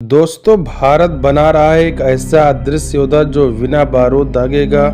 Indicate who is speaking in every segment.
Speaker 1: दोस्तों, भारत बना रहा है एक ऐसा अदृश्य योद्धा जो बिना बारूद दागेगा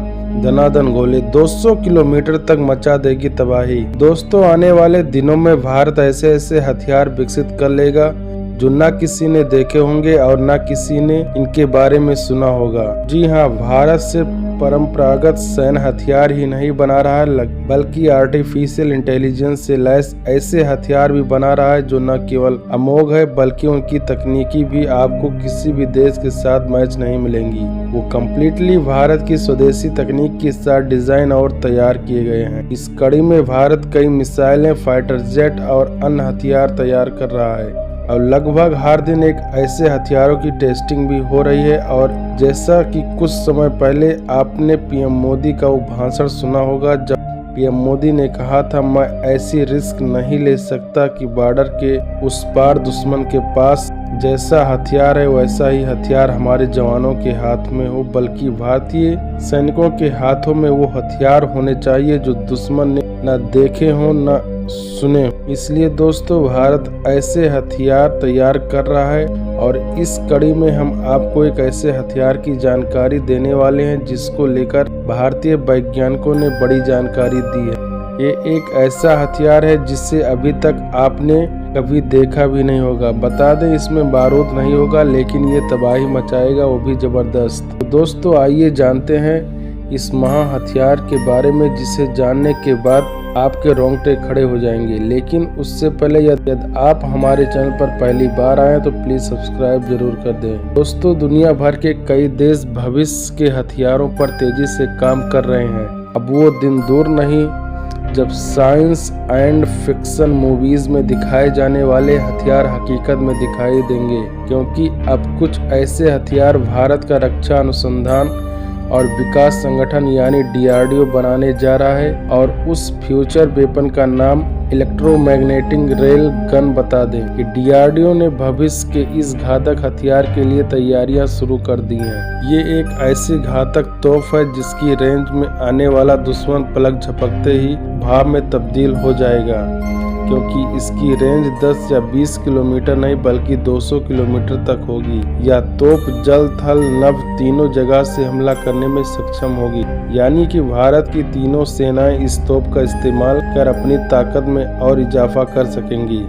Speaker 1: दनादन गोले 200 किलोमीटर तक मचा देगी तबाही। दोस्तों, आने वाले दिनों में भारत ऐसे ऐसे हथियार विकसित कर लेगा जो न किसी ने देखे होंगे और न किसी ने इनके बारे में सुना होगा। जी हाँ, भारत सिर्फ परंपरागत सैन्य हथियार ही नहीं बना रहा है बल्कि आर्टिफिशियल इंटेलिजेंस से लैस ऐसे हथियार भी बना रहा है जो न केवल अमोघ है बल्कि उनकी तकनीकी भी आपको किसी भी देश के साथ मैच नहीं मिलेंगी। वो कम्प्लीटली भारत की स्वदेशी तकनीक के साथ डिजाइन और तैयार किए गए हैं। इस कड़ी में भारत कई मिसाइलें, फाइटर जेट और अन्य हथियार तैयार कर रहा है और लगभग हर दिन एक ऐसे हथियारों की टेस्टिंग भी हो रही है। और जैसा कि कुछ समय पहले आपने पीएम मोदी का वो भाषण सुना होगा जब पीएम मोदी ने कहा था, मैं ऐसी रिस्क नहीं ले सकता कि बॉर्डर के उस पार दुश्मन के पास जैसा हथियार है वैसा ही हथियार हमारे जवानों के हाथ में हो, बल्कि भारतीय सैनिकों के हाथों में वो हथियार होने चाहिए जो दुश्मन ने न देखे हो न सुने। इसलिए दोस्तों, भारत ऐसे हथियार तैयार कर रहा है और इस कड़ी में हम आपको एक ऐसे हथियार की जानकारी देने वाले हैं जिसको लेकर भारतीय वैज्ञानिकों ने बड़ी जानकारी दी है। ये एक ऐसा हथियार है जिसे अभी तक आपने कभी देखा भी नहीं होगा। बता दें, इसमें बारूद नहीं होगा लेकिन ये तबाही मचाएगा, वो भी जबरदस्त। तो दोस्तों, आइए जानते हैं इस महा हथियार के बारे में जिसे जानने के बाद आपके रोंगटे खड़े हो जाएंगे। लेकिन उससे पहले यदि आप हमारे चैनल पर पहली बार आए तो प्लीज सब्सक्राइब जरूर कर दें। दोस्तों, दुनिया भर के कई देश भविष्य के हथियारों पर तेजी से काम कर रहे हैं। अब वो दिन दूर नहीं जब साइंस एंड फिक्शन मूवीज में दिखाए जाने वाले हथियार हकीकत में दिखाई देंगे, क्योंकि अब कुछ ऐसे हथियार भारत का रक्षा अनुसंधान और विकास संगठन यानी DRDO बनाने जा रहा है। और उस फ्यूचर वेपन का नाम इलेक्ट्रोमैग्नेटिक रेल गन। बता दें कि DRDO ने भविष्य के इस घातक हथियार के लिए तैयारियां शुरू कर दी हैं। ये एक ऐसी घातक तोप है जिसकी रेंज में आने वाला दुश्मन पलक झपकते ही भाप में तब्दील हो जाएगा, क्योंकि इसकी रेंज 10 या 20 किलोमीटर नहीं बल्कि 200 किलोमीटर तक होगी। यह तोप जल, थल, नभ तीनों जगह से हमला करने में सक्षम होगी, यानी कि भारत की तीनों सेनाएं इस तोप का इस्तेमाल कर अपनी ताकत में और इजाफा कर सकेंगी।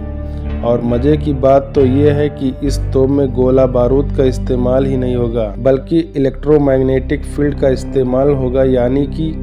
Speaker 1: और मजे की बात तो ये है कि इस तोप में गोला बारूद का इस्तेमाल ही नहीं होगा बल्कि इलेक्ट्रोमैग्नेटिक फील्ड का इस्तेमाल होगा, यानी कि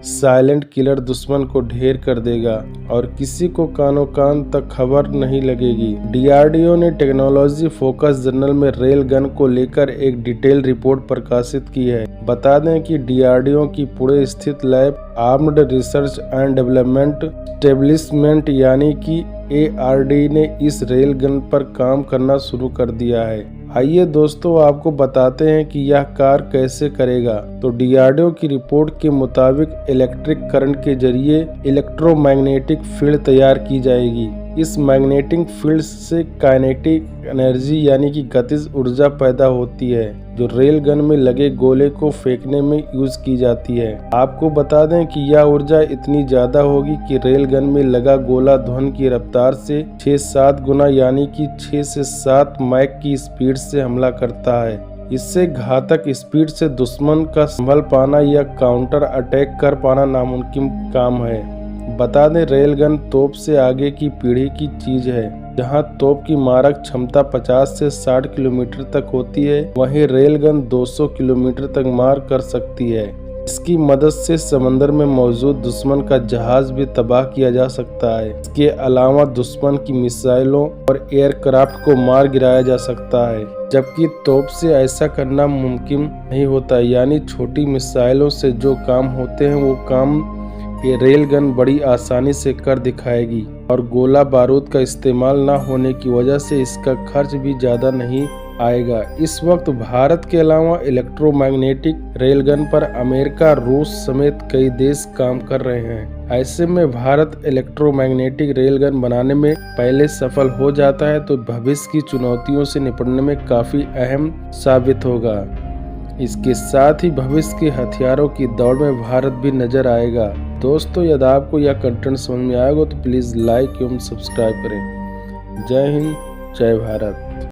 Speaker 1: साइलेंट किलर दुश्मन को ढेर कर देगा और किसी को कानो कान तक खबर नहीं लगेगी। DRDO ने टेक्नोलॉजी फोकस जर्नल में रेल गन को लेकर एक डिटेल रिपोर्ट प्रकाशित की है। बता दें कि DRDO की पुणे स्थित lab armed research and development establishment यानी कि ARD ने इस रेल गन पर काम करना शुरू कर दिया है। आइए दोस्तों, आपको बताते हैं कि यह कार कैसे करेगा। तो DRDO की रिपोर्ट के मुताबिक इलेक्ट्रिक करंट के जरिए इलेक्ट्रोमैग्नेटिक फील्ड तैयार की जाएगी। इस मैग्नेटिक फील्ड से काइनेटिक एनर्जी यानी कि गतिज ऊर्जा पैदा होती है जो रेल गन में लगे गोले को फेंकने में यूज की जाती है। आपको बता दें कि यह ऊर्जा इतनी ज्यादा होगी कि रेल गन में लगा गोला ध्वनि की रफ्तार से 6-7 गुना यानी कि 6 से 7 मैक की स्पीड से हमला करता है। इससे घातक स्पीड से दुश्मन का संभल पाना या काउंटर अटैक कर पाना नामुमकिन काम है। बता दें, रेलगन तोप से आगे की पीढ़ी की चीज है। जहां तोप की मारक क्षमता 50 से 60 किलोमीटर तक होती है, वहीं रेलगन 200 किलोमीटर तक मार कर सकती है। इसकी मदद से समंदर में मौजूद दुश्मन का जहाज भी तबाह किया जा सकता है। इसके अलावा दुश्मन की मिसाइलों और एयरक्राफ्ट को मार गिराया जा सकता है, जबकि तोप से ऐसा करना मुमकिन नहीं होता। यानी छोटी मिसाइलों से जो काम होते हैं वो काम ये रेलगन बड़ी आसानी से कर दिखाएगी। और गोला बारूद का इस्तेमाल न होने की वजह से इसका खर्च भी ज्यादा नहीं आएगा। इस वक्त भारत के अलावा इलेक्ट्रोमैग्नेटिक रेलगन पर अमेरिका, रूस समेत कई देश काम कर रहे हैं। ऐसे में भारत इलेक्ट्रोमैग्नेटिक रेलगन बनाने में पहले सफल हो जाता है तो भविष्य की चुनौतियों से निपटने में काफी अहम साबित होगा। इसके साथ ही भविष्य के हथियारों की दौड़ में भारत भी नजर आएगा। दोस्तों, यदि आपको यह कंटेंट समझ में आएगा तो प्लीज लाइक एवं सब्सक्राइब करें। जय हिंद, जय भारत।